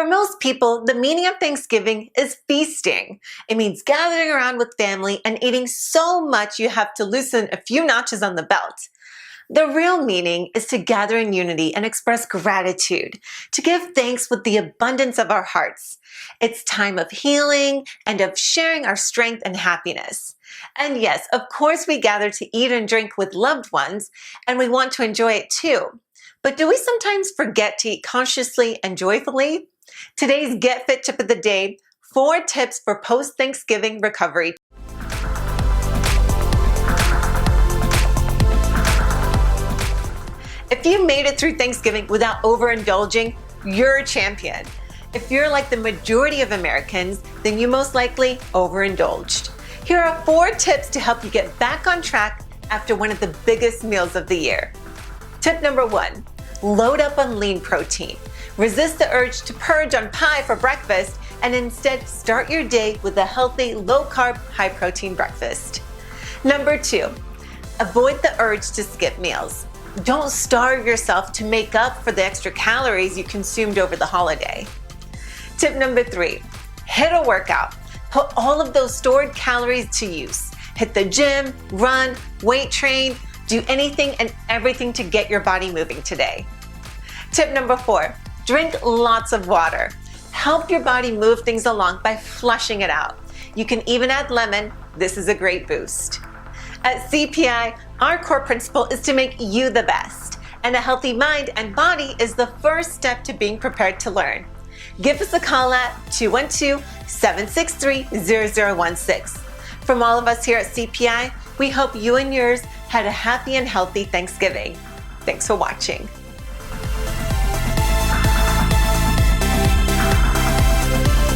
For most people, the meaning of Thanksgiving is feasting. It means gathering around with family and eating so much you have to loosen a few notches on the belt. The real meaning is to gather in unity and express gratitude, to give thanks with the abundance of our hearts. It's time of healing and of sharing our strength and happiness. And yes, of course we gather to eat and drink with loved ones, and we want to enjoy it too. But do we sometimes forget to eat consciously and joyfully? Today's Get Fit tip of the day, 4 tips for post-Thanksgiving recovery. If you made it through Thanksgiving without overindulging, you're a champion. If you're like the majority of Americans, then you most likely overindulged. Here are 4 tips to help you get back on track after one of the biggest meals of the year. Tip number 1, load up on lean protein. Resist the urge to purge on pie for breakfast and instead start your day with a healthy, low-carb, high-protein breakfast. Number 2, avoid the urge to skip meals. Don't starve yourself to make up for the extra calories you consumed over the holiday. Tip number 3, hit a workout. Put all of those stored calories to use. Hit the gym, run, weight train, do anything and everything to get your body moving today. Tip number 4, drink lots of water. Help your body move things along by flushing it out. You can even add lemon. This is a great boost. At CPI, our core principle is to make you the best, and a healthy mind and body is the first step to being prepared to learn. Give us a call at 212-763-0016. From all of us here at CPI, we hope you and yours had a happy and healthy Thanksgiving. Thanks for watching.